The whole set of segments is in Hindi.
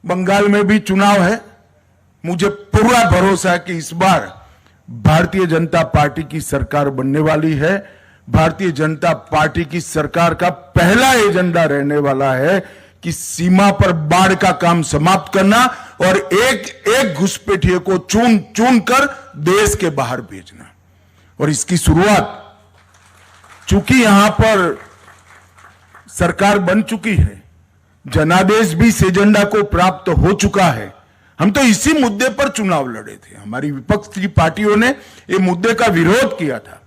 बंगाल में भी चुनाव है। मुझे पूरा भरोसा है कि इस बार भारतीय जनता पार्टी की सरकार बनने वाली है। भारतीय जनता पार्टी की सरकार का पहला एजेंडा रहने वाला है कि सीमा पर बाढ़ का काम समाप्त करना और एक एक घुसपैठिए को चुन चुन कर देश के बाहर भेजना। और इसकी शुरुआत, चूंकि यहां पर सरकार बन चुकी है, जनादेश भी इस एजेंडा को प्राप्त हो चुका है। हम तो इसी मुद्दे पर चुनाव लड़े थे। हमारी विपक्ष की पार्टियों ने ये मुद्दे का विरोध किया था,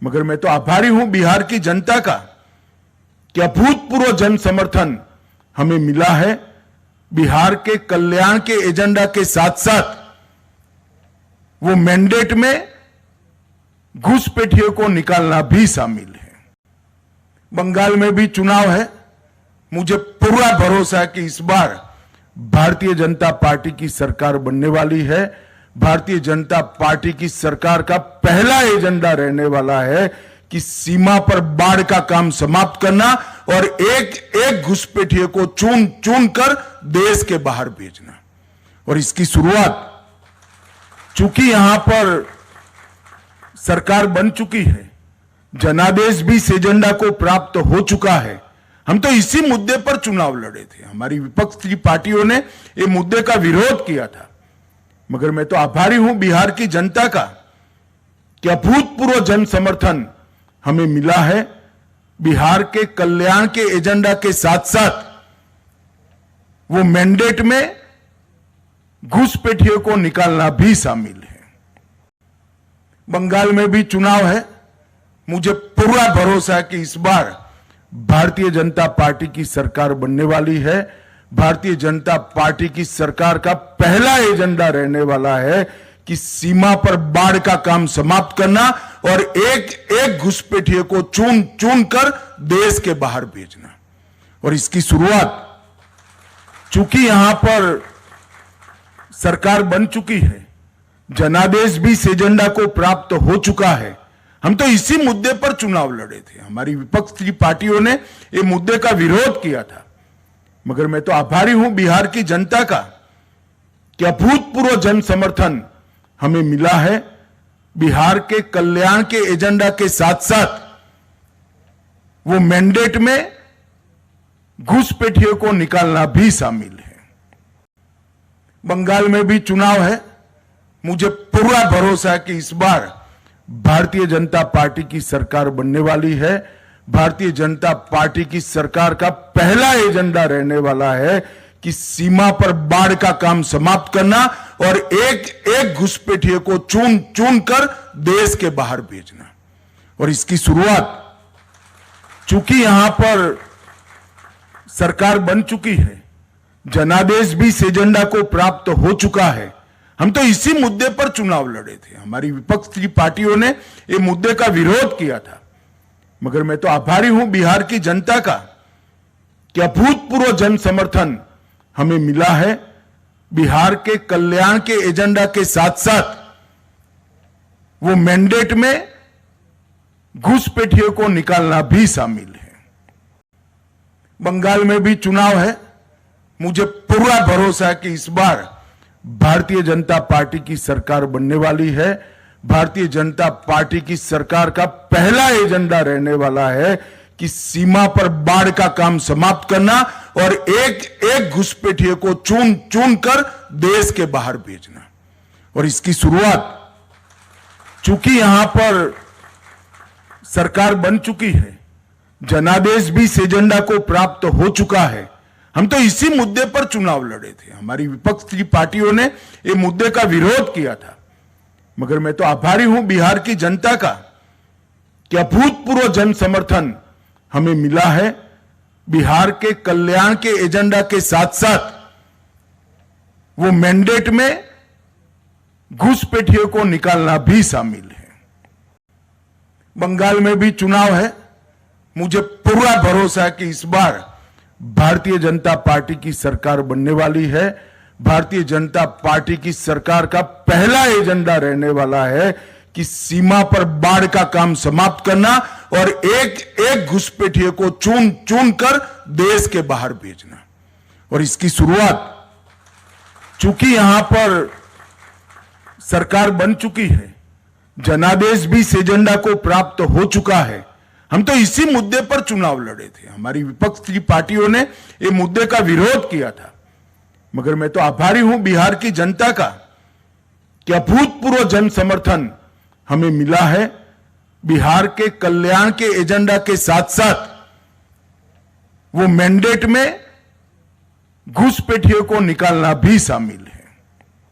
मगर मैं तो आभारी हूं बिहार की जनता का कि अभूतपूर्व जन समर्थन हमें मिला है। बिहार के कल्याण के एजेंडा के साथ साथ वो मैंडेट में घुसपैठियों को निकालना भी शामिल है। बंगाल में भी चुनाव है। मुझे पूरा भरोसा है कि इस बार भारतीय जनता पार्टी की सरकार बनने वाली है। भारतीय जनता पार्टी की सरकार का पहला एजेंडा रहने वाला है कि सीमा पर बाढ़ का काम समाप्त करना और एक एक घुसपैठिए को चुन चुन कर देश के बाहर भेजना। और इसकी शुरुआत, चूंकि यहां पर सरकार बन चुकी है, जनादेश भी इस एजेंडा को प्राप्त हो चुका है। हम तो इसी मुद्दे पर चुनाव लड़े थे। हमारी विपक्ष की पार्टियों ने ये मुद्दे का विरोध किया था, मगर मैं तो आभारी हूं बिहार की जनता का कि अभूतपूर्व जन समर्थन हमें मिला है। बिहार के कल्याण के एजेंडा के साथ साथ वो मैंडेट में घुसपैठियों को निकालना भी शामिल है। बंगाल में भी चुनाव है। मुझे पूरा भरोसा है कि इस बार भारतीय जनता पार्टी की सरकार बनने वाली है। भारतीय जनता पार्टी की सरकार का पहला एजेंडा रहने वाला है कि सीमा पर बाढ़ का काम समाप्त करना और एक एक घुसपैठिए को चुन चुन कर देश के बाहर भेजना। और इसकी शुरुआत, चूंकि यहां पर सरकार बन चुकी है, जनादेश भी इस एजेंडा को प्राप्त हो चुका है। हम तो इसी मुद्दे पर चुनाव लड़े थे। हमारी विपक्ष की पार्टियों ने ये मुद्दे का विरोध किया था, मगर मैं तो आभारी हूं बिहार की जनता का कि अभूतपूर्व जन समर्थन हमें मिला है। बिहार के कल्याण के एजेंडा के साथ साथ वो मैंडेट में घुसपैठियों को निकालना भी शामिल है। बंगाल में भी चुनाव है। मुझे पूरा भरोसा है कि इस बार भारतीय जनता पार्टी की सरकार बनने वाली है। भारतीय जनता पार्टी की सरकार का पहला एजेंडा रहने वाला है कि सीमा पर बाढ़ का काम समाप्त करना और एक एक घुसपैठिए को चुन चुन कर देश के बाहर भेजना। और इसकी शुरुआत, चूंकि यहां पर सरकार बन चुकी है, जनादेश भी इस एजेंडा को प्राप्त हो चुका है। हम तो इसी मुद्दे पर चुनाव लड़े थे। हमारी विपक्ष की पार्टियों ने ये मुद्दे का विरोध किया था, मगर मैं तो आभारी हूं बिहार की जनता का कि अभूतपूर्व जन समर्थन हमें मिला है। बिहार के कल्याण के एजेंडा के साथ साथ वो मैंडेट में घुसपैठियों को निकालना भी शामिल है। बंगाल में भी चुनाव है। मुझे पूरा भरोसा है कि इस बार भारतीय जनता पार्टी की सरकार बनने वाली है। भारतीय जनता पार्टी की सरकार का पहला एजेंडा रहने वाला है कि सीमा पर बाढ़ का काम समाप्त करना और एक एक घुसपैठिए को चुन चुन कर देश के बाहर भेजना। और इसकी शुरुआत, चूंकि यहां पर सरकार बन चुकी है, जनादेश भी इस एजेंडा को प्राप्त हो चुका है। हम तो इसी मुद्दे पर चुनाव लड़े थे। हमारी विपक्ष की पार्टियों ने ये मुद्दे का विरोध किया था, मगर मैं तो आभारी हूं बिहार की जनता का कि अभूतपूर्व जन समर्थन हमें मिला है। बिहार के कल्याण के एजेंडा के साथ साथ वो मैंडेट में घुसपैठियों को निकालना भी शामिल है। बंगाल में भी चुनाव है। मुझे पूरा भरोसा है कि इस बार भारतीय जनता पार्टी की सरकार बनने वाली है। भारतीय जनता पार्टी की सरकार का पहला एजेंडा रहने वाला है कि सीमा पर बाढ़ का काम समाप्त करना और एक एक घुसपैठिए को चुन चुन कर देश के बाहर भेजना। और इसकी शुरुआत, चूंकि यहां पर सरकार बन चुकी है, जनादेश भी इस एजेंडा को प्राप्त हो चुका है। हम तो इसी मुद्दे पर चुनाव लड़े थे, हमारी विपक्ष की पार्टियों ने ये मुद्दे का विरोध किया था, मगर मैं तो आभारी हूं बिहार की जनता का कि अभूतपूर्व जन समर्थन हमें मिला है। बिहार के कल्याण के एजेंडा के साथ साथ वो मैंडेट में घुसपैठियों को निकालना भी शामिल है।